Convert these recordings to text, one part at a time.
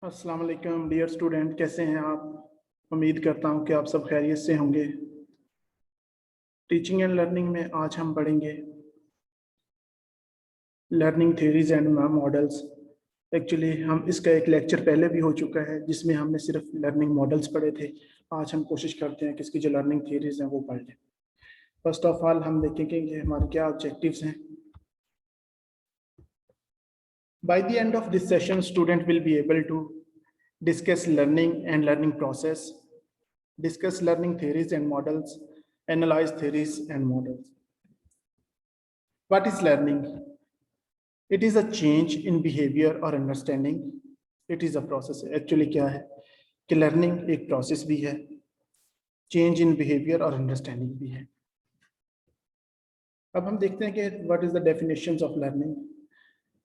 अस्सलाम वालेकुम dear student, कैसे हैं आप। उम्मीद करता हूं कि आप सब खैरियत से होंगे। टीचिंग एंड लर्निंग में आज हम पढ़ेंगे learning theories and models. Actually हम इसका एक लेक्चर पहले भी हो चुका है जिसमें हमने सिर्फ लर्निंग मॉडल्स पढ़े थे। आज हम कोशिश करते हैं कि इसकी जो लर्निंग थ्योरीज हैं वो पढ़ लें। फर्स्ट ऑफ ऑल हम देखेंगे कि हमारे क्या ऑब्जेक्टिव्स हैं। By the end of this session, student will be able to discuss learning and learning process, discuss learning theories and models, analyze theories and models. What is learning? It is a change in behavior or understanding. It is a process. Actually क्या है कि learning एक process भी है, change in behavior और understanding भी है। अब हम देखते हैं कि what is the definitions of learning?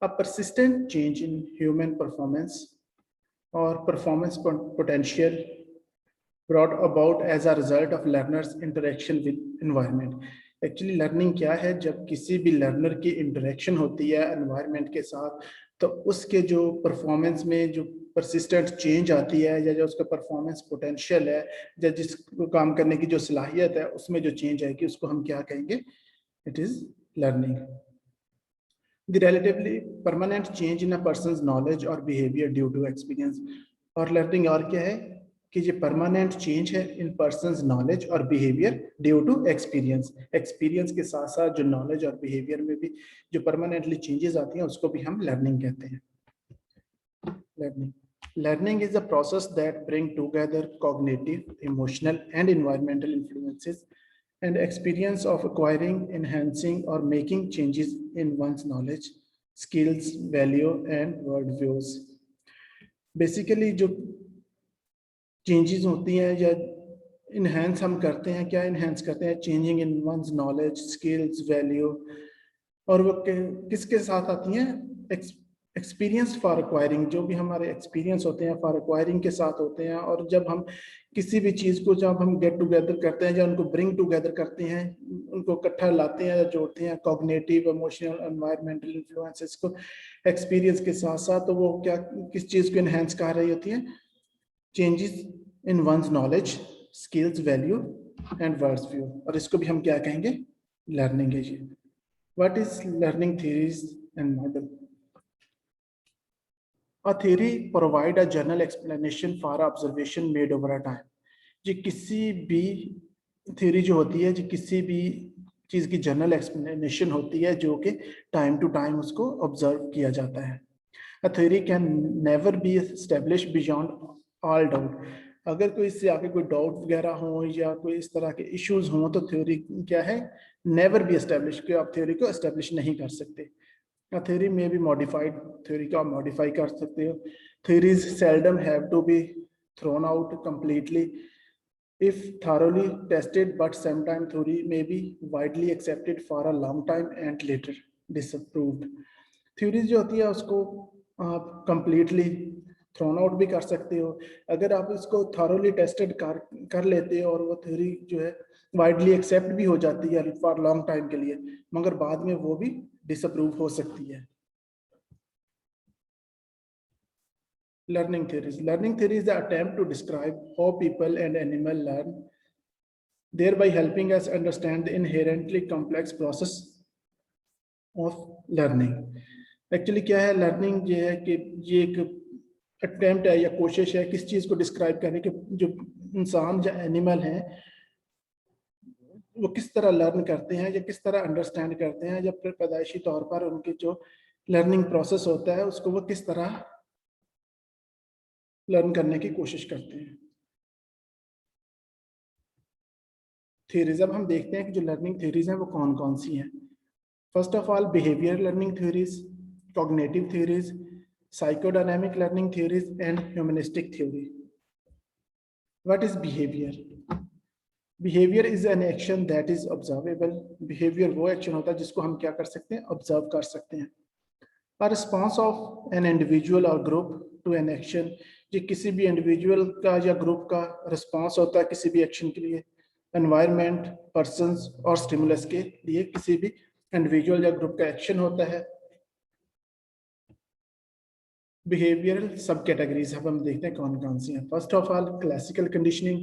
A persistent change in human performance or performance potential brought about as a result of learners interaction with environment। Actually learning क्या है, जब किसी भी लर्नर की इंटरेक्शन होती है एनवायरनमेंट के साथ तो उसके जो परफॉर्मेंस में जो परसिस्टेंट चेंज आती है या जो उसका परफॉर्मेंस पोटेंशियल है या जिस काम करने की जो सलाहियत है उसमें जो चेंज आएगी उसको हम क्या कहेंगे, it is learning. The relatively permanent change in a person's knowledge or behavior due to experience। और लर्निंग और क्या है कि ये परमानेंट चेंज है इन पर्सनस नॉलेज और behaviour due to experience. Experience के साथ साथ जो नॉलेज और बिहेवियर में भी जो परमानेंटली चेंजेस आती हैं उसको भी हम लर्निंग कहते हैं। Learning is a process that bring together cognitive, emotional and environmental influences and experience of acquiring, enhancing or making changes in one's knowledge, skills, value and worldviews। Basically जो changes होती हैं या इन्हेंस हम करते हैं, क्या इन्हेंस करते हैं, changing in one's knowledge, skills, value, और वो किसके साथ आती हैं, एक्सपीरियंस फॉर एक्वायरिंग। जो भी हमारे एक्सपीरियंस होते हैं फॉर एक्वायरिंग के साथ होते हैं। और जब हम किसी भी चीज़ को जब हम गेट टुगेदर करते हैं या उनको ब्रिंग टुगेदर करते हैं, उनको इकट्ठा लाते हैं या जोड़ते हैं, कॉग्निटिव, इमोशनल, एनवायरमेंटल इन्फ्लुएंसेस को एक्सपीरियंस के साथ साथ, तो वो क्या किस चीज़ को इन्हेंस कर रही होती है, changes in one's knowledge, skills, value and world's view. और इसको भी हम क्या कहेंगे, लर्निंग है ये। What is learning theories and model? A theory provide a general explanation for observation made over a time। जी किसी भी थ्योरी जो होती है, जी किसी भी चीज की जनरल एक्सप्लेनेशन होती है जो कि टाइम टू टाइम उसको ऑब्जर्व किया जाता है। A theory can never be established beyond all doubt। अगर कोई इससे आगे कोई डाउट वगैरह हो या कोई इस तरह के इश्यूज हो तो थ्योरी क्या है, नेवर बी एस्टेब्लिश, कि आप थ्योरी को एस्टेब्लिश नहीं कर सकते। थ्योरी में भी मॉडिफाइड, थ्योरी का मॉडिफाई कर सकते हो। Theories seldom have to be thrown out completely if thoroughly tested, but sometimes theory may be widely accepted for a long time and later disapproved। Theories जो होती है उसको आप कंप्लीटली थ्रोन आउट भी कर सकते हो। अगर आप इसको थॉरोली टेस्टेड कर लेते हो और वो थ्योरी जो है वाइडली एक्सेप्ट भी हो जाती है फॉर लॉन्ग टाइम के लिए, मगर बाद में वो भी डिसअप्रूव हो सकती है। Learning theories. Learning theory is the attempt to describe how people and animal learn, thereby helping us understand the inherently complex process of learning। Actually क्या है लर्निंग, ये है कि ये एक अटेम्प्ट है या कोशिश है किस चीज को डिस्क्राइब करने के, जो इंसान या एनिमल हैं वो किस तरह लर्न करते हैं या किस तरह अंडरस्टैंड करते हैं, या पैदाइशी तौर पर उनके जो लर्निंग प्रोसेस होता है उसको वो किस तरह लर्न करने की कोशिश करते हैं। थ्योरीज, अब हम देखते हैं कि जो लर्निंग थ्योरीज हैं वो कौन कौन सी हैं। First of all behaviour learning theories, cognitive theories, psychodynamic learning theories and humanistic theory. What is behaviour? Behaviour is an action that is observable. Behaviour वो एक्शन होता है जिसको हम क्या कर सकते हैं, ऑब्जर्व कर सकते हैं। A response of an individual or group to an action, ये किसी भी इंडिविजुअल का या ग्रुप का रिस्पॉन्स होता है किसी भी एक्शन के लिए, एनवायरनमेंट, पर्संस और स्टिमुलस के लिए किसी भी इंडिविजुअल या ग्रुप का एक्शन होता है। बिहेवियरल सब कैटेगरीज अब हम देखते हैं कौन कौन सी हैं। First of all classical conditioning,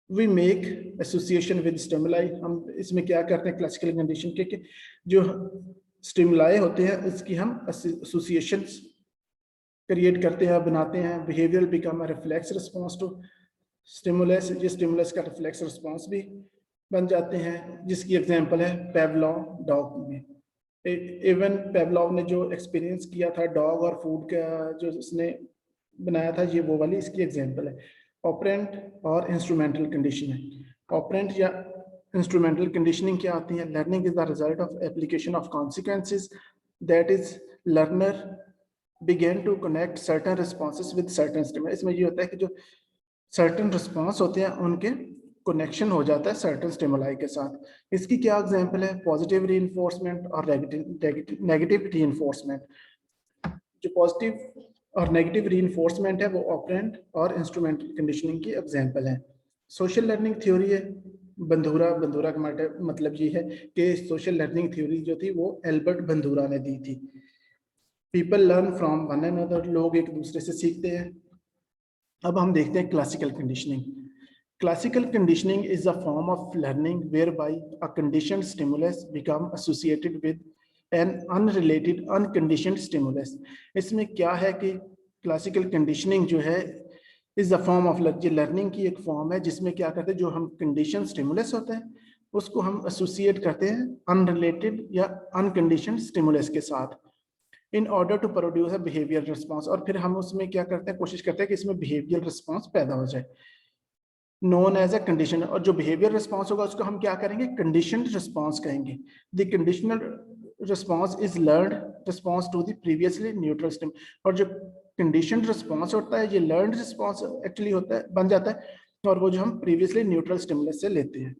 we make association with stimuli. हम इसमें क्या करते हैं क्लासिकल कंडीशन के कि जो स्टिमुलाई होते हैं उसकी हम एसोसिएशन क्रिएट करते हैं, बनाते हैं। Behaviour become a reflex response to stimulus, ये स्टिमुलस का रिफ्लेक्स रिस्पॉन्स भी बन जाते हैं, जिसकी एग्जांपल है पेवलॉव डॉग में। इवन पेवलॉव ने जो एक्सपीरियंस किया था डॉग और फूड का जो उसने बनाया था, ये वो वाली इसकी एग्जांपल है। ऑपरेंट और इंस्ट्रूमेंटल कंडीशनिंग। ऑपरेंट या इंस्ट्रूमेंटल कंडीशनिंग क्या आती है? Learning is the result of application of consequences, that is learner begin to connect certain responses with certain stimulus. इसमें ये होता है कि जो सर्टेन रिस्पॉन्स होते हैं उनके कनेक्शन हो जाता है सर्टेन स्टिमुलाई के साथ। इसकी क्या एग्जांपल है? पॉजिटिव रीइंफोर्समेंट और नेगेटिव रीइंफोर्समेंट। जो पॉजिटिव और नेगेटिव रीइंफोर्समेंट है वो ऑपरेंट और इंस्ट्रूमेंटल कंडीशनिंग की एग्जांपल है। सोशल लर्निंग थ्योरी है बंदूरा का मतलब ये है कि सोशल लर्निंग थ्योरी जो थी वो एल्बर्ट बंदूरा ने दी थी। People learn from one another, लोग एक दूसरे से सीखते हैं। अब हम देखते हैं classical conditioning. Classical conditioning is a form of learning whereby a conditioned stimulus become associated with an unrelated unconditioned stimulus। इसमें क्या है कि क्लासिकल कंडीशनिंग जो है is a form of learning की एक फॉर्म है जिसमें क्या करते हैं, जो हम कंडीशन स्टिमुलस होते हैं उसको हम एसोसिएट करते हैं अनरिलेटेड या अनकंडीशनड स्टिमुलस के साथ in order to produce a behaviour response. और फिर हम उसमें क्या करते हैं, कोशिश करते हैं कि इसमें बिहेवियर रिस्पॉन्स पैदा हो जाए, नोन एज अ कंडीशन। और जो बिहेवियर रिस्पॉन्स होगा उसको हम क्या करेंगे? कंडीशनड रिस्पॉन्स कहेंगे। The conditional response is learned response to the previously neutral stim. और जो कंडीशनड रिस्पॉन्स होता है ये लर्नड रिस्पॉन्स एक्चुअली होता है, बन जाता है, और वो जो हम प्रीवियसली न्यूट्रल स्टिमुलस से लेते हैं।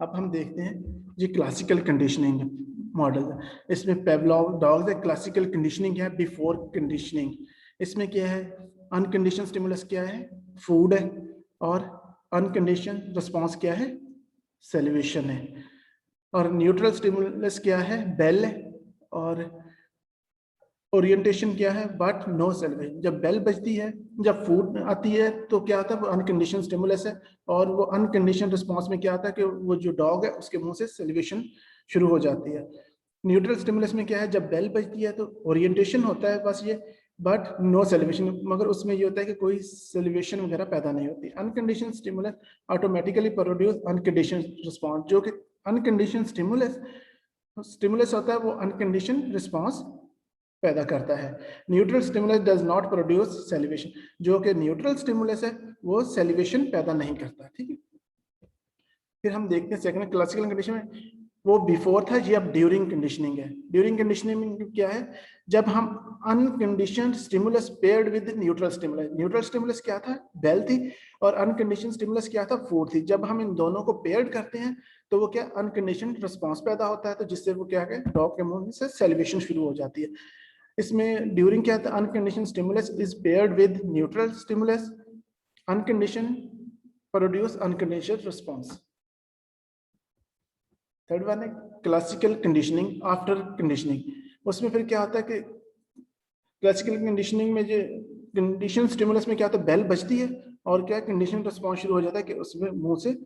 अब हम देखते हैं ये क्लासिकल कंडीशनिंग मॉडल। इसमें पेवलॉव डॉग्स है, क्लासिकल कंडीशनिंग है बिफोर कंडीशनिंग। इसमें क्या है? अनकंडीशन स्टिमुलस क्या है? फूड है, और अनकंडीशन रिस्पॉन्स क्या है? सेलिवेशन है। और न्यूट्रल स्टिमुलस क्या है? बेल है। और ओरिएंटेशन क्या है? But no salivation. जब बेल बजती है, जब फूड आती है तो क्या आता है? वो अनकंडीशन स्टिमुलस है। और वो अनकंडीशन रिस्पॉन्स में क्या आता है कि वो जो डॉग है उसके मुंह से सेलिवेशन शुरू हो जाती है। न्यूट्रल स्टिमुलस में क्या है? जब बेल बजती है तो ओरिएंटेशन होता है बस ये, बट नो सेलिवेशन। मगर उसमें ये होता है कि कोई सेलिवेशन वगैरह पैदा नहीं होती। अनकंडीशन stimulus automatically produce unconditioned response. जो कि अनकंडीशन स्टिमुलस होता है वो अनकंडीशन रिस्पॉन्स पैदा करता है। Neutral stimulus does not produce salivation. जो कि न्यूट्रल स्टिमुलस है वो सेलिवेशन पैदा नहीं करता। ठीक है, फिर हम देखते हैं सेकंड क्लासिकल कंडीशन में, वो बिफोर था, ये अब ड्यूरिंग कंडीशनिंग है। ड्यूरिंग कंडीशनिंग में क्या है? जब हम unconditioned stimulus paired with neutral stimulus. Neutral stimulus क्या था? बेल थी। और अनकंडीशन स्टिमुलस क्या था? फूड थी। जब हम इन दोनों को पेयर्ड करते हैं तो वो क्या? अनकंडीशन रिस्पॉन्स पैदा होता है, तो जिससे वो क्या है? डॉग के मुंह से सेलिवेशन शुरू हो जाती है। इसमें ड्यूरिंग क्या था? Unconditioned stimulus is paired with neutral stimulus, unconditioned produce unconditioned response. Third one है क्लासिकल कंडीशनिंग आफ्टर कंडीशनिंग। उसमें फिर क्या होता है कि क्लासिकल कंडीशनिंग में जो कंडीशन स्टिमुलस में क्या होता है? बेल बजती है और क्या कंडीशन रिस्पॉन्स शुरू हो जाता है कि उसमें मुंह से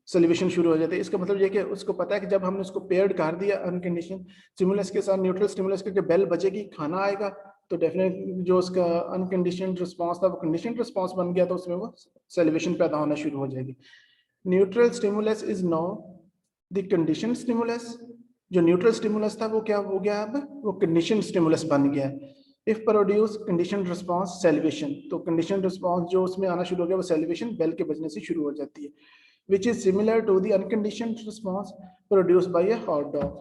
सेलिब्रेशन शुरू हो जाता है। इसका मतलब ये कि उसको पता है कि जब हमने उसको पेयर्ड कर दिया अनकंडीशन स्टिमुलस के साथ न्यूट्रल स्टिमुलस के, बेल बजेगी, खाना आएगा, तो डेफिनेटली जो उसका अनकंडीशन रिस्पॉन्स था वो कंडीशन रिस्पॉन्स बन गया, तो उसमें वो सेलिब्रेशन पैदा होना शुरू हो जाएगी। Neutral stimulus is know the condition stimulus. जो न्यूट्रल स्टिमुलस था वो क्या हो गया? अब वो कंडीशन स्टिमुलस बन गया है। If produce condition response celebration, तो कंडीशन रिस्पॉन्स जो उसमें आना शुरू हो गया वो सेलिब्रेशन बेल के बजने से शुरू हो जाती है, which is similar to the unconditioned response produced by a hot dog।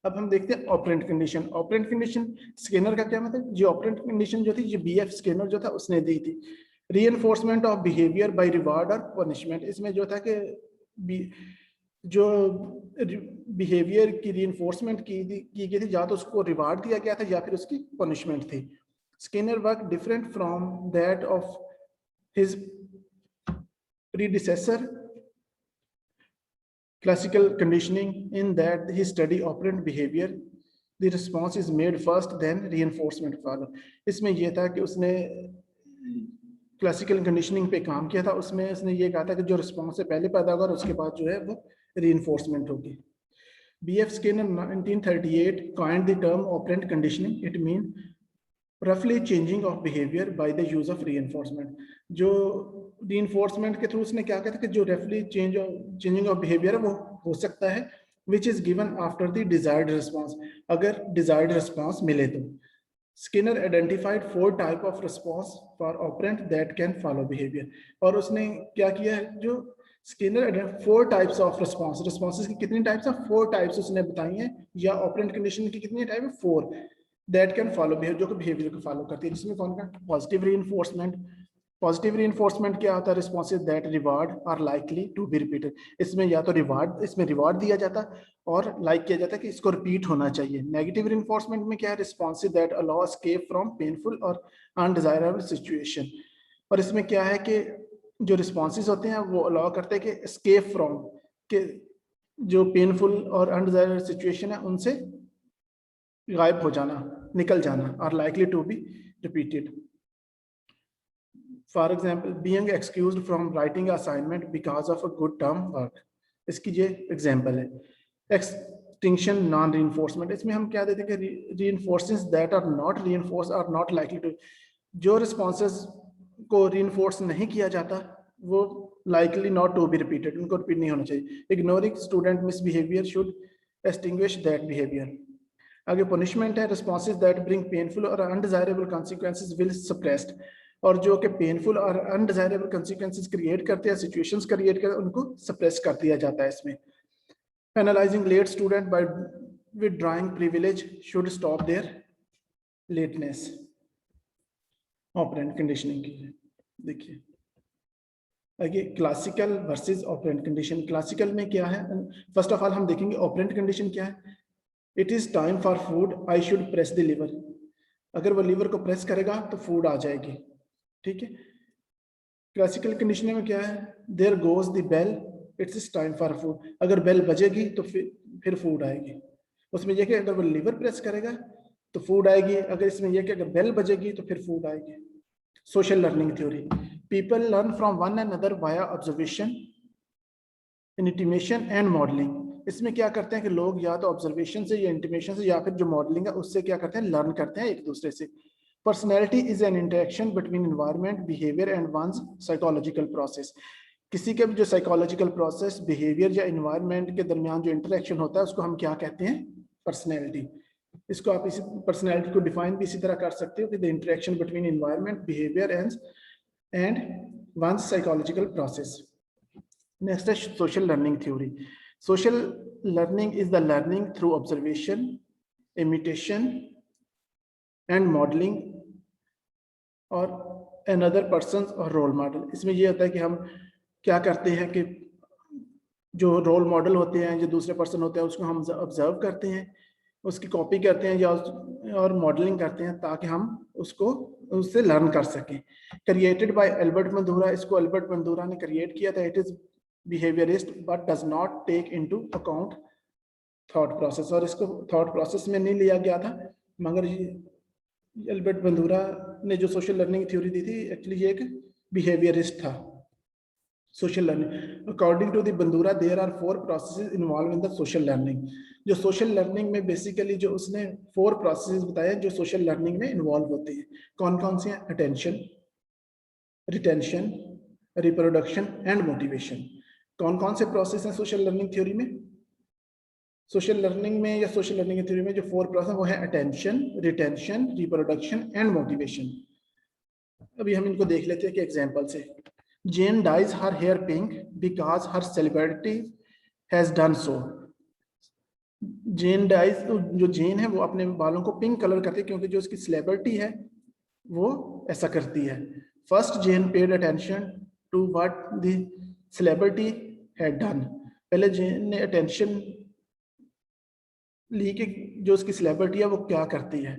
अब हम देखते हैं operant condition. Operant condition Skinner का क्या मतलब? जो ऑपरेंट कंडीशन जो थी, जो बीएफ स्किनर जो था उसने दी थी। Reinforcement of behaviour by reward और पनिशमेंट। इसमें जो था कि जो बिहेवियर की रीइंफोर्समेंट की गई थी, या तो उसको रिवार्ड दिया गया था या फिर उसकी पनिशमेंट थी। Skinner work different from that of his predecessor classical conditioning in that he study operant behavior the response is made first then reinforcement follow. इसमें यह था कि उसने क्लासिकल कंडीशनिंग पे काम किया था, उसमें उसने ये कहा था कि जो रिस्पॉन्स से पहले पैदा होगा उसके बाद जो है वो रीइंफोर्समेंट होगी। B.F. Skinner 1938 coined the term operant conditioning. It means roughly changing of behavior by the use of reinforcement. जो reinforcement के थ्रू उसने क्या कहता है कि जो roughly changing of behavior है वो हो सकता है which is given after the desired response. अगर desired response मिले तो Skinner identified 4 type of response for operant that can follow behavior. और उसने क्या किया है, जो Skinner 4 types of response, responses की कितनी types है, 4 types उसने बताई हैं, या operant condition की कितनी type है, 4 that can follow behavior, जो कि behavior को follow करती है, जिसमें कौन का positive reinforcement. पॉजिटिव reinforcement क्या होता है, responses that reward are likely to be repeated. इसमें या तो इसमें रिवार्ड दिया जाता है और लाइक किया जाता है कि इसको रिपीट होना चाहिए. नेगेटिव reinforcement में क्या है, responses that allow escape from painful और undesirable situation. और इसमें क्या है कि जो responses होते हैं वो allow करते हैं कि escape from, कि जो painful और undesirable situation है उनसे गायब हो जाना, निकल जाना, are likely to be repeated. For example, being excused from writing assignment because of a good term work. इसकी ये example है. Extinction non-reinforcement. इसमें हम क्या देते हैं कि reinforcements that are not reinforced are not likely to. जो responses को reinforce नहीं किया जाता वो likely not to be repeated. उनको repeat नहीं होना चाहिए. Ignoring student misbehavior should extinguish that behavior. आगे punishment है, responses that bring painful or undesirable consequences will suppressed. और जो कि पेनफुल और अनडिजायरेबल कंसिक्वेंसेस क्रिएट करते हैं, सिचुएशंस क्रिएट करते हैं, उनको सप्रेस कर दिया जाता है इसमें. Penalising late student by withdrawing privilege should stop their lateness. Operant conditioning की देखिए आगे, classical versus operant condition. Classical में क्या है, फर्स्ट ऑफ ऑल हम देखेंगे ऑपरेंट कंडीशन क्या है. It is time for food, I should press the lever. अगर वो लीवर को प्रेस करेगा तो फूड आ जाएगी, ठीक है. क्लासिकल कंडीशनिंग में क्या है, there goes the bell, it's time for food. अगर बेल बजेगी तो फिर फूड आएगी. उसमें यह कि अगर वो लीवर प्रेस करेगा तो फूड आएगी, अगर इसमें यह कि अगर बेल बजेगी तो फिर फूड आएगी. Social learning theory. People learn from one another via observation, intimation and modelling. इसमें क्या करते हैं कि लोग या तो ऑब्जर्वेशन से या इंटिमेशन से या फिर जो मॉडलिंग है उससे क्या करते हैं, लर्न करते हैं एक दूसरे से. Personality is an interaction between environment, behaviour and one's psychological process. किसी के भी जो साइकोलॉजिकल प्रोसेस, बिहेवियर या एनवायरनमेंट के दरमियान जो इंटरेक्शन होता है उसको हम क्या कहते हैं, पर्सनैलिटी. इसको आप इसी पर्सनैलिटी को डिफाइन भी इसी तरह कर सकते हो कि the interaction between environment, behaviour and one's psychological process. Next है social learning theory. Social learning is the learning through observation, imitation, and modeling और another person's और role model. इसमें ये होता है कि हम क्या करते हैं कि जो रोल मॉडल होते हैं, जो दूसरे पर्सन होते हैं, उसको हम ऑब्जर्व करते हैं, उसकी कॉपी करते हैं या और मॉडलिंग करते हैं ताकि हम उससे लर्न कर सकें. Created by Albert Bandura. इसको एल्बर्ट बंदूरा ने क्रिएट किया था. It is behaviorist but does not take into account thought process. और इसको thought process में नहीं लिया गया था, मगर एल्बर्ट बंदूरा ने जो सोशल लर्निंग थ्योरी दी थी एक्चुअली ये एक बिहेवियरिस्ट था. Social learning according to the Bandura there are 4 processes involve in the social learning. जो सोशल लर्निंग में बेसिकली जो उसने 4 प्रोसेसेस बताए जो सोशल लर्निंग में इन्वॉल्व होते हैं. कौन कौन से हैं, attention, retention, reproduction and motivation. कौन कौन से प्रोसेस हैं सोशल लर्निंग थ्योरी में. सोशल लर्निंग में या सोशल लर्निंग थ्योरी में जो 4 प्रोसेस वो है attention, retention, reproduction and motivation. अभी हम इनको देख लेते हैं कि एग्जांपल से. Jane dyes her hair pink because her celebrity has done so. Jane dyes, जो जेन है वो अपने बालों को पिंक कलर करती है क्योंकि जो उसकी सेलिब्रिटी है वो ऐसा करती है. First then paid attention to what the celebrity had done. पहले जेन ने अटेंशन ली कि जो उसकी सेलिब्रिटी है वो क्या करती है.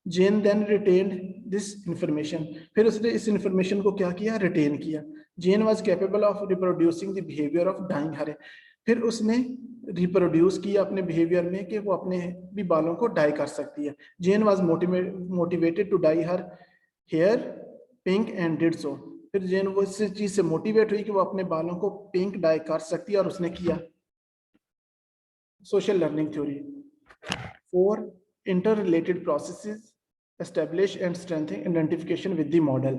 Jane then retained this information. फिर उसने इस इंफॉर्मेशन को क्या किया, रिटेन किया. Jane was capable of reproducing the behaviour of dyeing her. फिर उसने रिप्रोड्यूस किया अपने बिहेवियर में कि वो अपने भी बालों को डाई कर सकती है। Jane was motivated to dye her hair pink and did so. फिर जेन वो इस चीज से मोटिवेट हुई कि वो अपने बालों को पिंक डाई कर सकती है और उसने किया। Social learning theory 4 interrelated processes establish and strengthen identification with the model.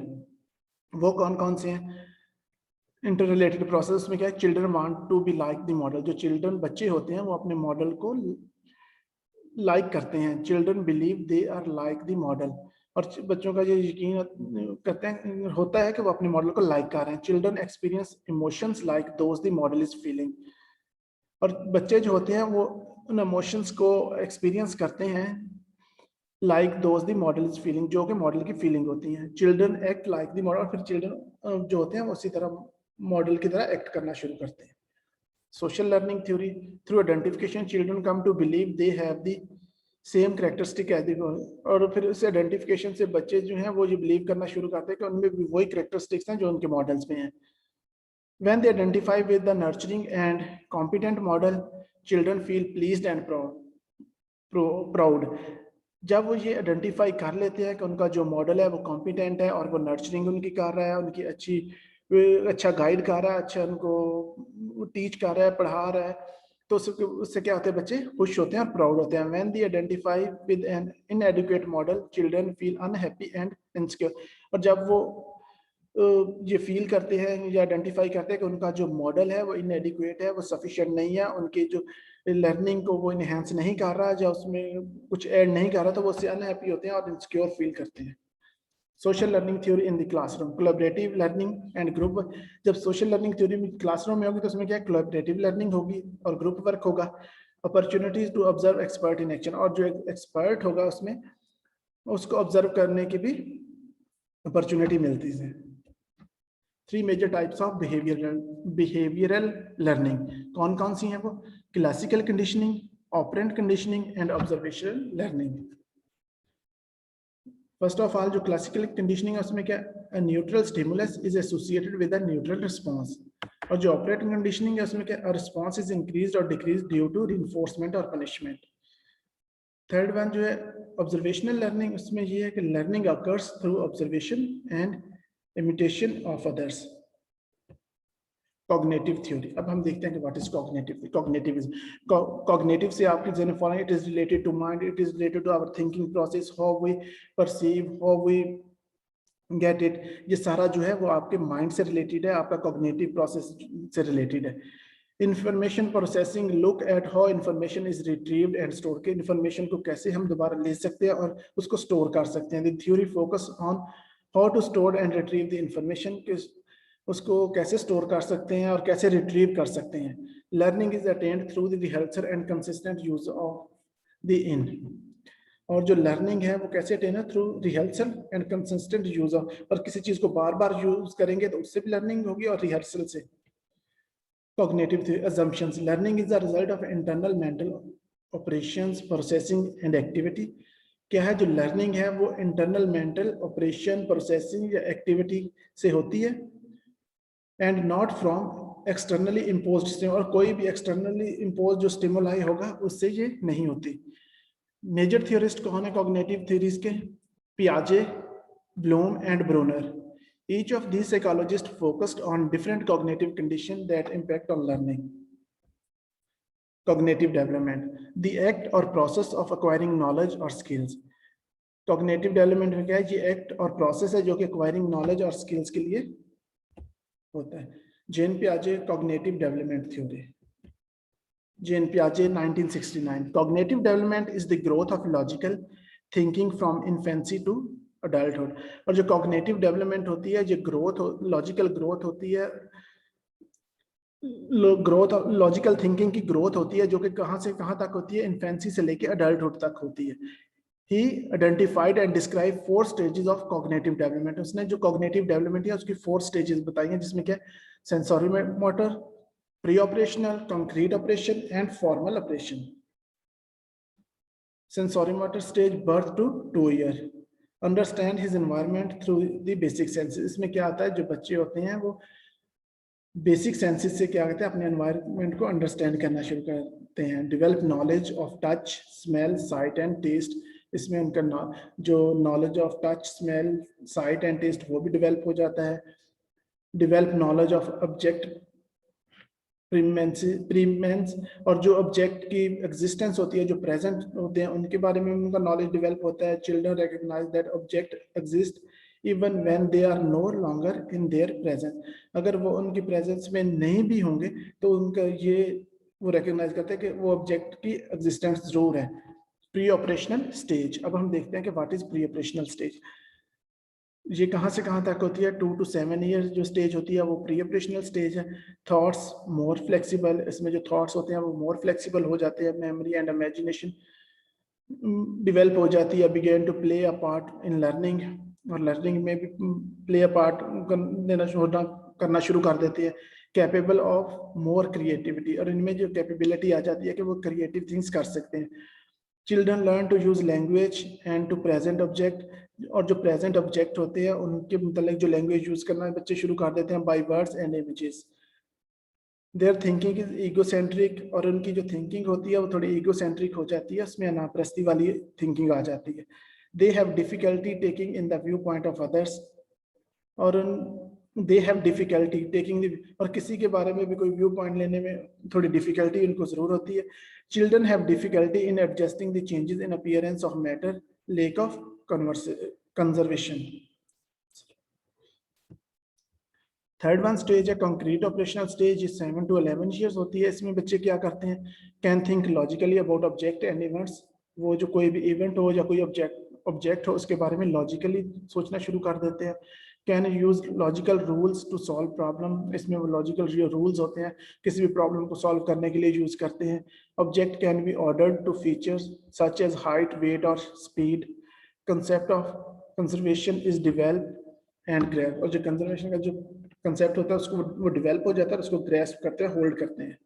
वो कौन कौन से हैं इंटर रिलेटेड प्रोसेस में? क्या है, children want to be like the model. जो चिल्ड्रन बच्चे होते हैं वो अपने मॉडल को लाइक करते हैं। Children believe they are like the model, और बच्चों का ये यकीन करते हैं होता है कि वो अपने मॉडल को लाइक कर रहे हैं। Children experience emotions like those the model is feeling. और बच्चे जो होते हैं वो उन इमोशंस को एक्सपीरियंस करते हैं like those the model is feeling, जो कि मॉडल की फीलिंग होती है। Children act like the model, फिर चिल्ड्रन जो होते हैं वो उसी तरह मॉडल की तरह एक्ट करना शुरू करते हैं। Social learning theory through identification children come to believe they have the same characteristic as the, और फिर उस आइडेंटिफिकेशन से बच्चे जो हैं वो ये बिलीव करना शुरू करते हैं कि उनमें भी वही कैरेक्टरिस्टिक्स हैं जो उनके मॉडल्स में हैं। When they identify with the nurturing and competent model, children feel pleased and proud. जब वो ये आइडेंटिफाई कर लेते हैं कि उनका जो मॉडल है वो कॉम्पिटेंट है और वो नर्चरिंग उनकी कर रहा है, उनकी अच्छा गाइड कर रहा है, अच्छा उनको टीच कर रहा है, पढ़ा रहा है, तो उससे क्या होते हैं, बच्चे खुश होते हैं और प्राउड होते हैं। When they identify with an inadequate model, children feel unhappy and insecure. और जब वो ये फील करते हैं या आइडेंटिफाई करते हैं कि उनका जो मॉडल है वो इनएडिक्वेट है, वो सफिशिएंट नहीं है, उनकी जो लर्निंग को वो इनहेंस नहीं कर रहा, या उसमें कुछ ऐड नहीं कर रहा, तो वो उससे अनहैप्पी होते हैं और इनसिक्योर फील करते हैं। Social learning theory in the classroom, collaborative learning and group. जब सोशल लर्निंग थ्योरी में क्लासरूम में होगी तो उसमें क्या है, कोलैबोरेटिव लर्निंग होगी और ग्रुप वर्क होगा। Opportunities to observe expert in action, और जो एक्सपर्ट होगा उसमें उसको ऑब्जर्व करने की भी अपॉर्चुनिटी मिलती है। 3 major types of behavioural learning कौन कौन सी हैं वो? Classical conditioning, operant conditioning and observational learning. First of all जो क्लासिकल कंडीशनिंग है उसमें क्या, neutral stimulus is associated with a neutral response, और जो ऑपरेटिंग कंडीशनिंग है उसमें क्या, रिस्पांस इज इंक्रीज्ड और डिक्रीज्ड ड्यू टू रीइंफोर्समेंट और पनिशमेंट। थर्ड वन जो है ऑब्जर्वेशनल लर्निंग, उसमें ये है कि learning occurs through observation and imitation of others. Cognitive theory, अब हम देखते हैं कि व्हाट इज कॉग्निटिव। कॉग्निटिव से आपके जन following, it is related to mind, it is related to our thinking process, how we perceive, how we get it. ये सारा जो है वो आपके माइंड से रिलेटेड है, आपका कॉग्निटिव प्रोसेस से रिलेटेड है। Information processing look at how information is retrieved and stored, के इंफॉर्मेशन को कैसे हम दोबारा ले सकते हैं और उसको स्टोर कर सकते हैं। The theory focus on how to store and retrieve the information, उसको कैसे स्टोर कर सकते हैं और कैसे रिट्रीव कर सकते हैं। Learning is attend through the rehearsal and consistent use of the in, और जो लर्निंग है वो कैसे अटेन है, through rehearsal and consistent use of, और किसी चीज को बार बार यूज करेंगे तो उससे भी लर्निंग होगी और रिहर्सल से। Cognitive assumptions, learning is the result of internal mental operations, processing and activity. क्या है, जो लर्निंग है वो इंटरनल मेंटल ऑपरेशन, प्रोसेसिंग या एक्टिविटी से होती है, and not from externally imposed stimuli, और कोई भी एक्सटर्नली इम्पोज जो स्टिमुलाई होगा उससे ये नहीं होती। मेजर थियोरिस्ट कौन है कॉग्निटिव थ्योरीज के? पियाजे, Bloom and Bruner. Each of these psychologists focused on different cognitive conditions that impact on learning. Cognitive development, the act or process of acquiring knowledge or skills. Cognitive development में क्या है, ये act और process है जो कि acquiring knowledge और skills के लिए होता है। जेन पियाजे, cognitive development theory. Jean Piaget, 1969. Cognitive development is the growth of logical thinking from infancy to adulthood. और जो cognitive development होती है, जो growth, logical growth होती है, ग्रोथ लॉजिकल थिंकिंग की ग्रोथ होती है, जो कि कहाँ से कहाँ तक होती है, इन्फेंसी से लेके अडल्टहुड तक होती है। ही identified and describe 4 stages of cognitive development. उसने जो कॉग्निटिव डेवलपमेंट है उसकी 4 स्टेजेस बताई हैं, जिसमें क्या, sensory motor, pre operational, concrete operation and formal operation. Sensory motor stage, birth to 2 year, understand his environment through the basic senses. इसमें क्या आता है, जो बच्चे होते हैं वो बेसिक सेंसेस से क्या कहते हैं, अपने एनवायरनमेंट को अंडरस्टैंड करना शुरू करते हैं। Develop knowledge of touch, smell, sight and taste, इसमें उनका जो knowledge of touch, smell, sight and taste वो भी डेवलप हो जाता है। Develop knowledge of object permanence, और जो ऑब्जेक्ट की एग्जिस्टेंस होती है, जो प्रेजेंट होते हैं, उनके बारे में उनका नॉलेज डेवलप होता है। Children recognise that object exist even when they are no longer in their presence, अगर वो उनकी प्रेजेंस में नहीं भी होंगे तो उनका ये वो रिकॉग्नाइज करते हैं कि वो ऑब्जेक्ट की एग्जिस्टेंस जरूर है। प्री ऑपरेशनल स्टेज, अब हम देखते हैं कि what is pre operational stage. ये कहाँ से कहाँ तक होती है, 2 to 7 ईयर जो स्टेज होती है वो प्री ऑपरेशनल स्टेज है। थॉट्स मोर फ्लेक्सिबल, इसमें जो थॉट्स होते हैं वो मोर फ्लेक्सिबल हो जाते हैं। मेमोरी एंड इमेजिनेशन डेवलप हो जाती है। Begin to play a part in learning, और लर्निंग में भी प्ले अ पार्ट करना शुरू कर देती है। कैपेबल ऑफ मोर क्रिएटिविटी, और इनमें जो कैपेबिलिटी आ जाती है कि वो क्रिएटिव थिंग्स कर सकते हैं। Children learn to use language and to present object, और जो प्रेजेंट ऑब्जेक्ट होते हैं उनके मतलब जो लैंग्वेज यूज करना बच्चे शुरू कर देते हैं by words and images. There thinking is egocentric, और उनकी जो थिंकिंग होती है वो थोड़ी ईगोसेंट्रिक हो जाती है, उसमें अनाप्रस्ती वाली थिंकिंग आ जाती है। They have difficulty taking in the view point of others, और दे हैव डिफिकल्टी टेकिंग, और किसी के बारे में भी कोई व्यू पॉइंट लेने में थोड़ी डिफिकल्टी उनको जरूर होती है। Children have difficulty in adjusting the changes in appearance of matter, lack of conservation. Third one stage है concrete operational stage, 7 to 11 years होती है। इसमें बच्चे क्या करते हैं, can think logically about object and events, वो जो कोई भी इवेंट हो या कोई ऑब्जेक्ट हो उसके बारे में लॉजिकली सोचना शुरू कर देते हैं। Can use logical rules to solve problem, इसमें वो लॉजिकल रूल्स होते हैं किसी भी प्रॉब्लम को सॉल्व करने के लिए यूज करते हैं। Object can be ordered to features such as height, weight और speed. Concept of conservation is develop and grab, और जो कंजर्वेशन का जो कंसेप्ट होता है उसको वो डेवलप हो जाता है, उसको ग्रेस्प करते हैं, होल्ड करते हैं।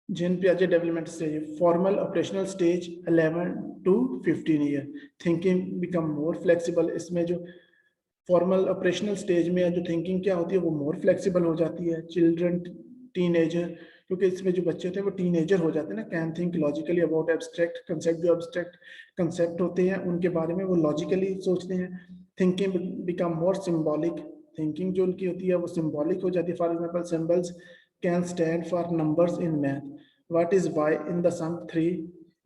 जिन पियाजे development stage, formal operational stage 11 to 15 year, thinking become more flexible, इसमें जो फॉर्मल ऑपरेशनल स्टेज में जो थिंकिंग क्या होती है वो मोर फ्लेक्सिबल हो जाती है। चिल्ड्रन, टीनेजर, क्योंकि इसमें जो बच्चे होते हैं वो टीनेजर हो जाते हैं ना, can think logically about abstract concept, जो एब्स्ट्रैक्ट कंसेप्ट होते हैं उनके बारे में वो लॉजिकली सोचते हैं। Thinking become more symbolic, thinking जो उनकी होती है वो सिंबॉलिक हो जाती है। For example symbols can stand for numbers in math, what is y in the sum 3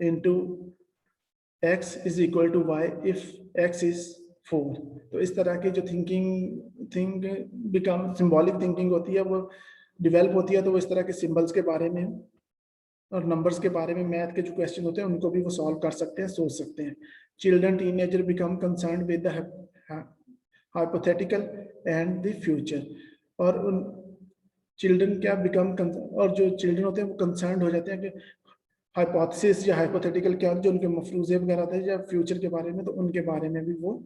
into x is equal to y if x is 4। तो इस तरह की जो थिंक बिकम सिंबॉलिक थिंकिंग होती है वो डेवलप होती है, तो वो इस तरह के सिंबल्स के बारे में और नंबर्स के बारे में मैथ के जो क्वेश्चन होते हैं उनको भी वो सॉल्व कर सकते हैं, सोच सकते हैं। Children teenager become concern with the hypothetical and the future, और उन चिल्ड्रन क्या बिकम, और जो चिल्ड्रन होते हैं वो कंसर्न हो जाते हैं कि हाइपोथेसिस या हाइपोथेटिकल क्या जो उनके मफरूजे वगैरह थे या फ्यूचर के बारे में, तो उनके बारे में भी वो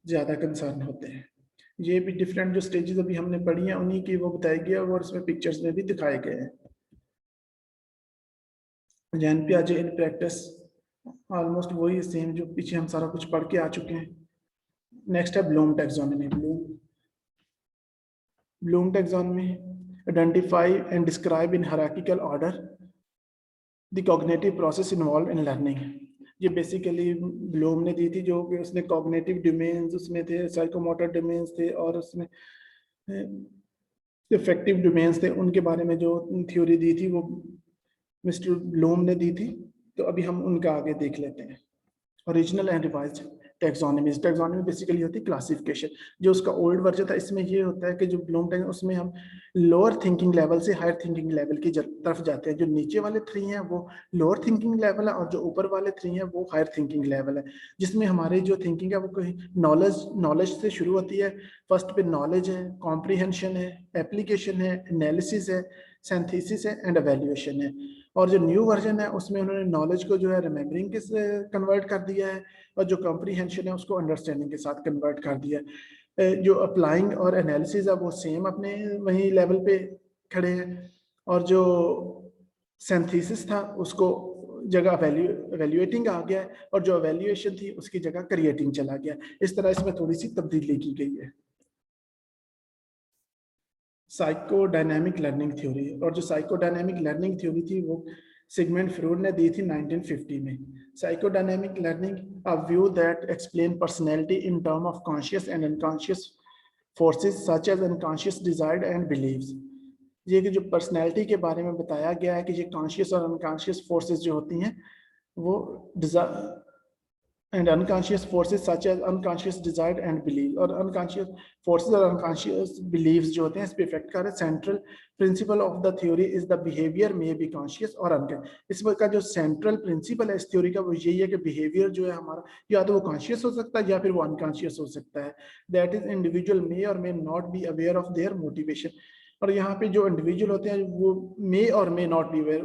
ज्यादा कंसर्न होते हैं। ये भी डिफरेंट जो स्टेजेस अभी हमने पढ़ी हैं उन्हीं की वो बताई गई है और इसमें पिक्चर्स में भी दिखाए गए हैं। जैन पियाजे इन प्रैक्टिस ऑलमोस्ट वही सेम जो पीछे हम सारा कुछ पढ़ के आ चुके हैं। नेक्स्ट है Bloom taxonomy. Bloom taxonomy identify and describe in hierarchical order the cognitive process involve in learning. ये बेसिकली ब्लूम ने दी थी, जो कि उसने कॉग्निटिव डोमेन्स उसमें थे, साइकोमोटर डोमेन्स थे और उसमें इफेक्टिव डोमेन्स थे, उनके बारे में जो थ्योरी दी थी वो मिस्टर ब्लूम ने दी थी। तो अभी हम उनका आगे देख लेते हैं। Original and revised taxonomy, taxonomy basically होती है क्लासिफिकेशन। जो उसका ओल्ड वर्जन था इसमें ये होता है कि जो ब्लूम टैक्स उसमें हम लोअर थिंकिंग लेवल से हायर थिंकिंग लेवल की तरफ जाते हैं। जो नीचे वाले 3 हैं वो लोअर थिंकिंग लेवल है और जो ऊपर वाले 3 हैं वो हायर थिंकिंग लेवल है, जिसमें हमारी जो थिंकिंग है वो कोई नॉलेज से शुरू होती है। फर्स्ट पे नॉलेज है, कॉम्प्रीहेंशन है, एप्लीकेशन है, एनालिसिस है, सिंथेसिस है एंड एवेल्युएशन है। और जो न्यू वर्जन है उसमें उन्होंने नॉलेज को जो है रिमेम्बरिंग के कन्वर्ट कर दिया है और जो कॉम्प्रीहेंशन है उसको अंडरस्टैंडिंग के साथ कन्वर्ट कर दिया है। जो अप्लाइंग और एनालिसिस है वो सेम अपने वही लेवल पे खड़े हैं, और जो सिंथेसिस था उसको जगह एवेल्युएटिंग आ गया है और जो एवेल्युएशन थी उसकी जगह क्रिएटिंग चला गया। इस तरह इसमें थोड़ी सी तब्दीली की गई है। साइकोडायनेमिक लर्निंग थ्योरी, और जो साइकोडायनेमिक लर्निंग थ्योरी थी वो सिगमंड फ्रॉइड ने दी थी 1950 में। Psychodynamic learning a view that explain personality in term of conscious and unconscious forces such as unconscious desired and believes. ये कि जो पर्सनैलिटी के बारे में बताया गया है कि ये कॉन्शियस और अनकॉन्शियस फोर्सेस जो होती हैं वो and unconscious forces such as unconscious desire and belief, और unconscious forces और unconscious beliefs जो होते हैं इस पे इफेक्ट कर रहे हैं। Central principle of the theory is the behaviour may be conscious और अनकॉन्शियस। इसमें का जो सेंट्रल प्रिंसिपल है इस थ्योरी का वो यही है कि बिहेवियर जो है हमारा या तो वो कॉन्शियस हो सकता है या फिर वो अनकॉन्शियस हो सकता है। दैट इज इंडिविजुअल मे और may not be aware of their motivation, और यहाँ पे जो इंडिविजुअल होते हैं वो मे और may not be aware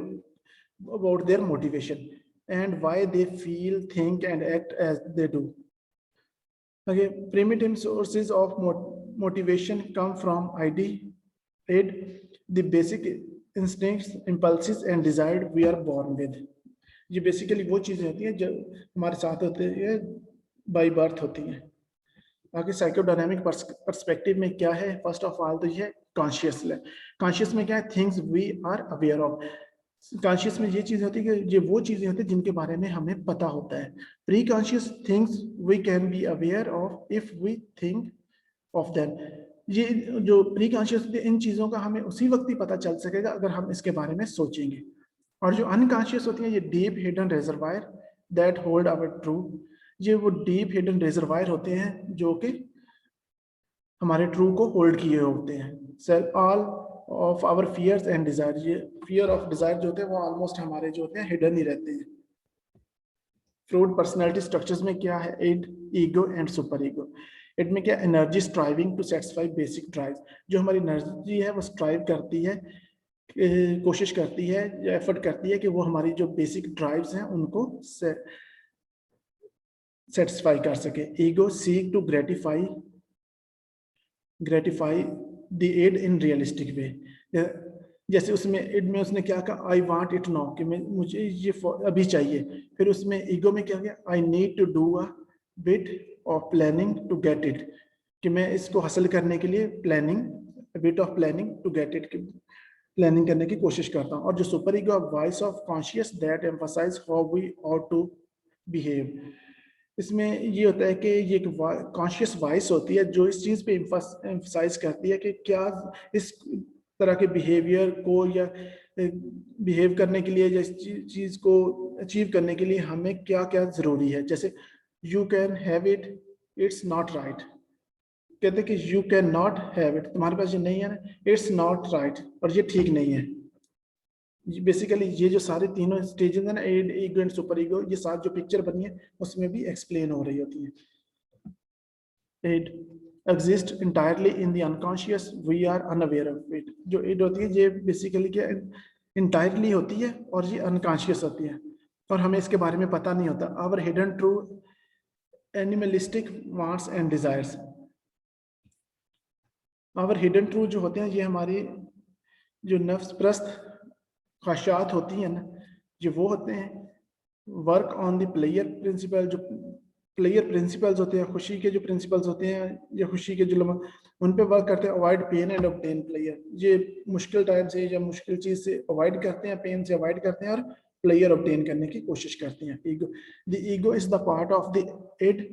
about their motivation and why they feel, think and act as they do. Okay, primitive sources of motivation come from id, the basic instincts, impulses and desire we are born with. ये basically वो चीजें होती हैं जो हमारे साथ होते हैं, बाय बर्थ होती हैं। बाकी साइकोडायनामिक पर्सपेक्टिव में क्या है, फर्स्ट ऑफ ऑल तो ये कॉन्शियस। कॉन्शियस में क्या है, things we are aware of. Conscious में ये चीज होती है कि ये वो चीजें होती हैं जिनके बारे में हमें पता होता है। Pre conscious things we can be aware of if we think of them. ये जो प्री कॉन्शियस इन चीजों का हमें उसी वक्त ही पता चल सकेगा अगर हम इसके बारे में सोचेंगे। और जो अनकॉन्शियस होती है ये deep hidden reservoir that hold our true. ये वो डीप हिडन रिजर्वायर होते हैं जो कि हमारे ट्रू को होल्ड किए होते हैं। Self all of our fears and desire, ये फियर ऑफ डिजायर जो होते हैं वो ऑलमोस्ट हमारे जो होते हैं हिडन ही रहते हैं। फ्रूड पर्सनालिटी स्ट्रक्चर्स में क्या है, id, ego and super ego. Id में क्या, energy striving to satisfy basic drive. जो हमारी एनर्जी है वो स्ट्राइव करती है, कोशिश करती है या एफर्ट करती है कि वो हमारी जो बेसिक ड्राइव्स हैं उनको सेटिस्फाई कर सके। Ego seek to gratify the id in realistic way. जैसे उसमें एड में उसने क्या कहा, आई वांट इट नाउ, कि मुझे ये अभी चाहिए। फिर उसमें ईगो में क्या गया, I need to do a bit of planning to get it, कि मैं इसको हासिल करने के लिए planning, bit of planning to get it, planning करने की कोशिश करता हूँ। और जो super ego, voice of conscious that emphasize how we ought to behave. इसमें ये होता है कि ये कॉन्शियस वॉइस होती है जो इस चीज़ पे एम्फसाइज करती है कि क्या इस तरह के बिहेवियर को या बिहेव करने के लिए या इस चीज़ को अचीव करने के लिए हमें क्या क्या ज़रूरी है। जैसे you can have it, it's not right. कहते हैं कि you can not have it, तुम्हारे पास ये नहीं है ना, इट्स नॉट राइट, और ये ठीक नहीं है। बेसिकली ये जो सारे तीनों स्टेजेस है ना, id, ego and super ego, ये सारी जो पिक्चर बनी है उसमें भी एक्सप्लेन हो रही होती है। Id exist entirely in the unconscious, we are unaware of it. जो एड होती है ये बेसिकली क्या इंटायरली होती है और ये अनकॉन्शियस होती है और हमें इसके बारे में पता नहीं होता। Our hidden true animalistic wants and desires. Our hidden true जो होते हैं ये हमारी जो नफ्स प्रस्त ख्वाहिशात होती हैं ना, ये वो होते हैं। Work on the pleasure principle, जो प्लेयर प्रिंसिपल्स होते हैं, खुशी के जो प्रिंसिपल्स होते हैं या खुशी के जो उन पे वर्क करते हैं। Avoid pen and obtain player, ये मुश्किल टाइम से या मुश्किल चीज से अवॉइड करते हैं, पेन से अवॉइड करते हैं और प्लेयर ऑब्टेन करने की कोशिश करते हैं। Ego, the ego is the part of the id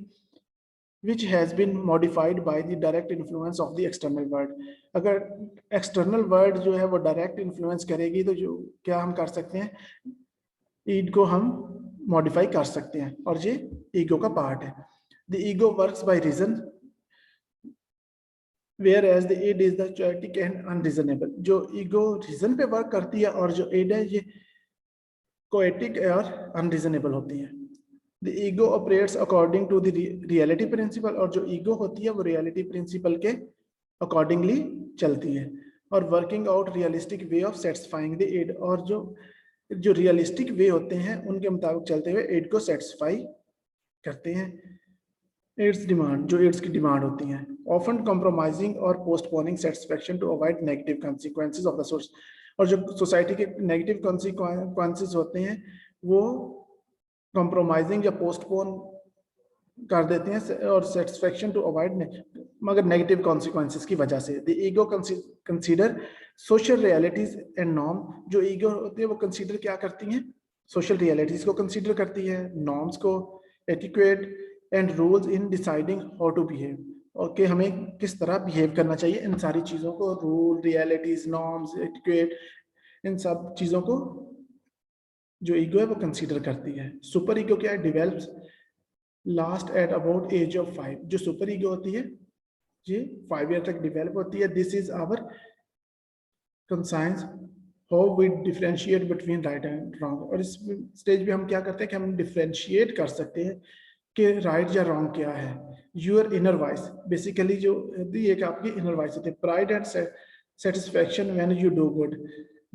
which has been modified by the direct influence of the external world। अगर external world जो है वो direct influence करेगी तो जो क्या हम कर सकते हैं, ईड को हम मॉडिफाई कर सकते हैं और ये ईगो का पार्ट है। the ego works by reason whereas the id is the chaotic and unreasonable। जो ईगो रीजन पे वर्क करती है और जो id है ये कोएटिक और अनरीजनेबल होती है। The ego operates according to the reality principle, और जो ईगो होती है वो रियलिटी प्रिंसिपल के अकॉर्डिंगली चलती है और working out realistic way of satisfying the id, और जो रियलिस्टिक वे होते हैं उनके मुताबिक चलते हुए एड को सेटिस्फाई करते हैं। एड्स डिमांड, जो एड्स की डिमांड होती हैं, ऑफन कॉम्प्रोमाइजिंग और postponing satisfaction to avoid negative consequences of the source. और जो सोसाइटी के नेगेटिव कॉन्सिक्वेंसेज होते हैं वो कॉम्प्रोमाइजिंग या पोस्टपोन कर देते हैं और सेटिस्फेक्शन टू अवॉइड मगर नेगेटिव कॉन्सिक्वेंसेस की वजह से। The ego consider social realities and norm. जो ईगो होती है वो कंसीडर क्या करती हैं, सोशल रियलिटीज को कंसीडर करती है, नॉर्म्स को, etiquette and rules in deciding how to behave, और कि हमें किस तरह बिहेव करना चाहिए, इन सारी चीज़ों को, रूल, रियलिटीज, नॉर्म्स, एटिक्वेट, इन सब चीज़ों को जो ईगो है वो कंसीडर करती है। सुपर ईगो क्या है, develops last at about age of 5। जो सुपर ईगो होती है ये 5 ईयर तक डिवेलप होती है। This is our conscience how we differentiate between right and wrong. और इस स्टेज पे हम क्या करते हैं कि हम डिफरेंशिएट कर सकते हैं कि राइट या रॉन्ग क्या है। यूर इनर वॉइस, बेसिकली जो एक आपकी इनर वॉइस होती है। Pride and satisfaction when you do good.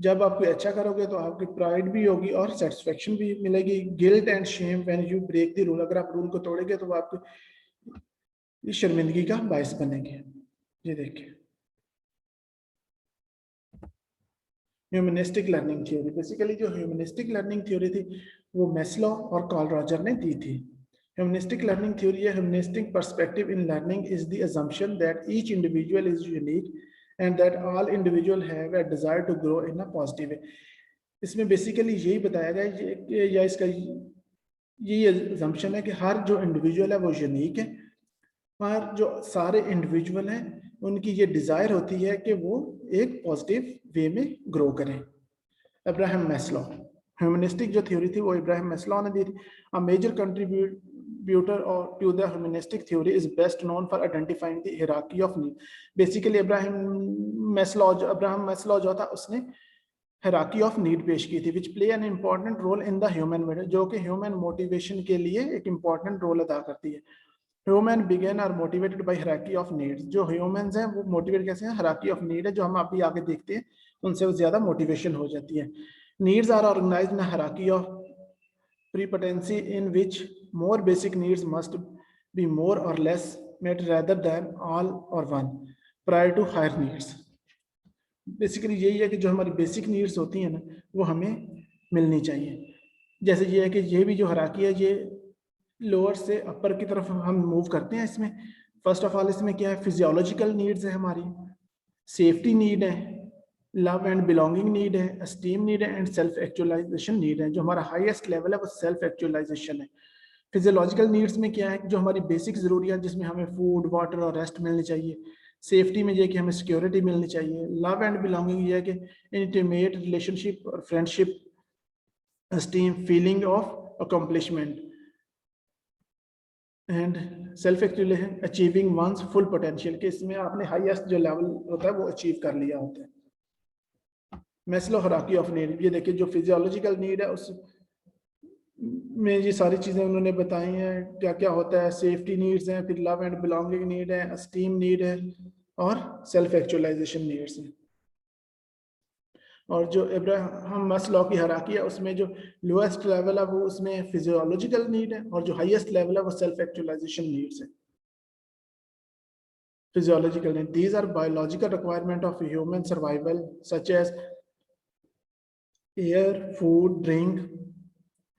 जब आप कोई अच्छा करोगे तो आपकी प्राइड भी होगी और सेटिस्फेक्शन भी मिलेगी। Guilt and shame when you break the rule. अगर आप रूल को तोड़ेंगे तो वो आपकी शर्मिंदगी का बायस बनेंगे। ये देखिए ह्यूमनिस्टिक लर्निंग थ्योरी। बेसिकली जो ह्यूमनिस्टिक लर्निंग थ्योरी थी वो मैस्लो और कार्ल रॉजर ने दी थी। ह्यूमनिस्टिक लर्निंग थ्योरी या humanistic perspective in learning is the assumption that each individual is unique and that all individual have a desire to grow in a positive way। इसमें basically यही बताया गया या इसका यही assumption है कि हर जो इंडिविजुअल है वो यूनिक है, और जो सारे इंडिविजुअल हैं उनकी ये डिजायर होती है कि वो एक पॉजिटिव वे में ग्रो करें। अब्राहम मैस्लो, ह्यूमनिस्टिक जो थ्योरी थी वो इब्राहिम मैस्लो ने दी थी। A major contributor to the humanistic theory is best known for identifying the hierarchy of need. Basically Abraham Maslow जो था उसने हायरार्की ऑफ नीड पेश की थी, which play an important role in the human, जो कि ह्यूमन मोटिवेशन के लिए एक इंपॉर्टेंट रोल अदा करती है। Human beings are motivated by hierarchy of needs. जो ह्यूमंस हैं वो मोटिवेट कैसे हैं, हायरार्की ऑफ नीड है जो हम अभी आगे देखते हैं उनसे ज्यादा मोटिवेशन हो जाती है। Needs are organized in hierarchy of prepotency in which more basic needs must be more और less met rather than all or one prior to higher needs। Basically यही है कि जो हमारी बेसिक नीड्स होती हैं ना वो हमें मिलनी चाहिए। जैसे ये है कि ये भी जो हायरार्की है ये लोअर से अपर की तरफ हम मूव करते हैं। इसमें फर्स्ट ऑफ ऑल इसमें क्या है, फिजियोलॉजिकल नीड्स है हमारी, सेफ्टी नीड है, लव एंड बिलोंगिंग नीड है, एस्टीम नीड है एंड सेल्फ एक्चुअलाइजेशन नीड है। जो हमारा हाईएस्ट लेवल है वो सेल्फ एक्चुअलाइजेशन है। फिजियोलॉजिकल नीड्स में क्या है, जो हमारी बेसिक जरूरियात जिसमें हमें फूड, वाटर और रेस्ट मिलनी चाहिए। सेफ्टी में ये कि हमें सिक्योरिटी मिलनी चाहिए। लव एंड बिलोंगिंग ये है कि इंटीमेट रिलेशनशिप और friendship, esteem, feeling of accomplishment and self actualization, achieving one's full potential, कि इसमें आपने हाईएस्ट जो लेवल होता है वो अचीव कर लिया होता है। मैस्लो हायरार्की ऑफ नीड, ये देखिए जो फिजियोलॉजिकल नीड है उस में ये सारी चीजें उन्होंने बताई हैं क्या क्या होता है। सेफ्टी नीड्स हैं, फिर लव एंड बिलोंगिंग नीड है, एस्टीम नीड है और सेल्फ एक्चुअलाइजेशन नीड्स हैं। और जो इब्राहिम मैस्लो की हायरार्की है उसमें जो लोएस्ट लेवल है वो उसमें फिजियोलॉजिकल नीड है और जो हाईएस्ट लेवल है वो सेल्फ एक्चुअलाइजेशन नीड्स है। Physiological need, these are biological requirement of human survival such as air, food, drink,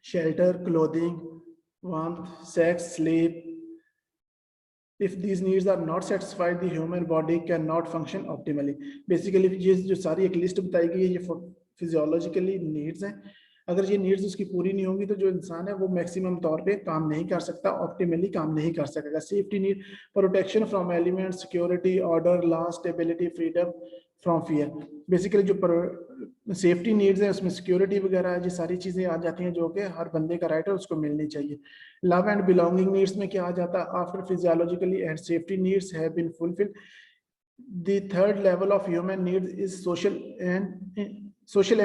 shelter, clothing, warmth, sex, sleep. If these needs are not satisfied, the human body cannot function optimally। Basically ये जो सारी एक list बताई गई है ये physiologically needs हैं। अगर ये नीड्स उसकी पूरी नहीं होंगी तो जो इंसान है वो मैक्सिमम तौर पे काम नहीं कर सकता, ऑप्टिमली काम नहीं कर सकेगा। Safety need, protection from elements, security, order, law, stability, freedom from fear. Basically जो सेफ्टी नीड्स है उसमें सिक्योरिटी वगैरह ये सारी चीजें आ जाती हैं जो कि हर बंदे का राइट है उसको मिलनी चाहिए। लव एंड बिलोंगिंग नीड्स में क्या आ जाता है, after physiologically and safety needs have been fulfilled, the third level of human needs is social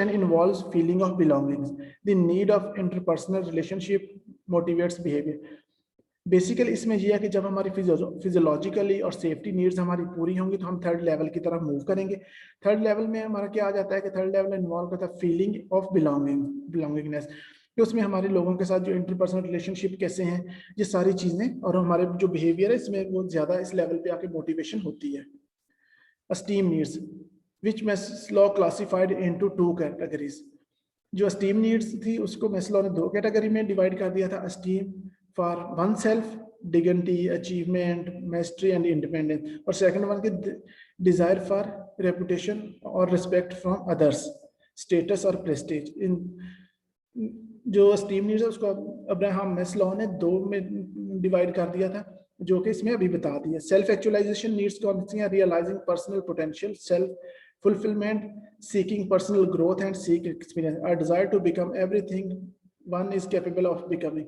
and involves feeling of belongings। the need of interpersonal relationship motivates behavior। Basically इसमें यह है कि जब हमारी फिजियोलॉजिकली और सेफ्टी नीड्स हमारी पूरी होंगी तो हम थर्ड लेवल की तरफ मूव करेंगे। थर्ड लेवल में हमारा क्या आ जाता है कि थर्ड लेवल इन्वॉल्व करता है फीलिंग ऑफ बिलोंगिंगनेस, कि उसमें हमारे लोगों के साथ जो इंटरपर्सनल रिलेशनशिप कैसे हैं ये सारी चीजें और हमारे जो बिहेवियर है इसमें वो ज्यादा इस लेवल पे आके मोटिवेशन होती है। Esteem needs, which Maslow classified into 2 categories। जो esteem needs थी उसको मैस्लो ने 2 कैटेगरी में डिवाइड कर दिया था। esteem for oneself dignity, achievement, mastery and independence, और सेकंड वन की डिजायर फॉर रेपुटेशन और रिस्पेक्ट फ्रॉम अदर्स, स्टेटस और प्रेस्टीज। इन जो स्टीम नीड्स है उसको अब्राहम मैस्लो ने 2 में डिवाइड कर दिया था, जो कि इसमें अभी बता दिया। सेल्फ एक्चुअलाइजेशन नीड्स कौन सी है? Realizing personal potential, self fulfillment, seeking personal growth and seek experience, a desire to become everything one is capable of becoming।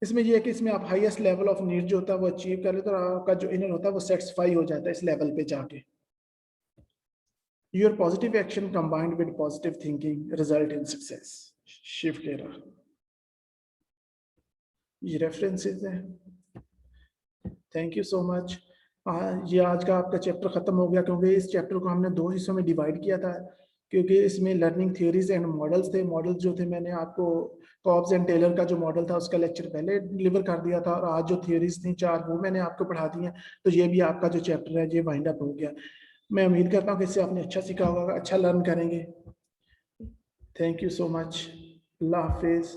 इसमें ये है कि इसमें आप हाईएस्ट लेवल ऑफ नीड जो होता है वो अचीव कर लेते हो, और आपका जो इनर होता है वो सेटिस्फाई हो जाता है इस लेवल पे जाके। Your positive action combined with positive thinking result in success, Shiv Khera. ये रेफरेंसेस है। Thank you so much. ये आज का आपका चैप्टर खत्म हो गया, क्योंकि इस चैप्टर को हमने 2 हिस्सों में डिवाइड किया था, क्योंकि इसमें लर्निंग थियरीज एंड मॉडल्स थे। मॉडल्स जो थे मैंने आपको कॉब्स एंड टेलर का जो मॉडल था उसका लेक्चर पहले डिलीवर कर दिया था, और आज जो थियरीज थी 4 वो मैंने आपको पढ़ा दी हैं। तो ये भी आपका जो चैप्टर है ये वाइंड अप हो गया। मैं उम्मीद करता हूँ कि इससे आपने अच्छा सीखा होगा, अच्छा लर्न करेंगे। Thank you so much. Allah Hafiz.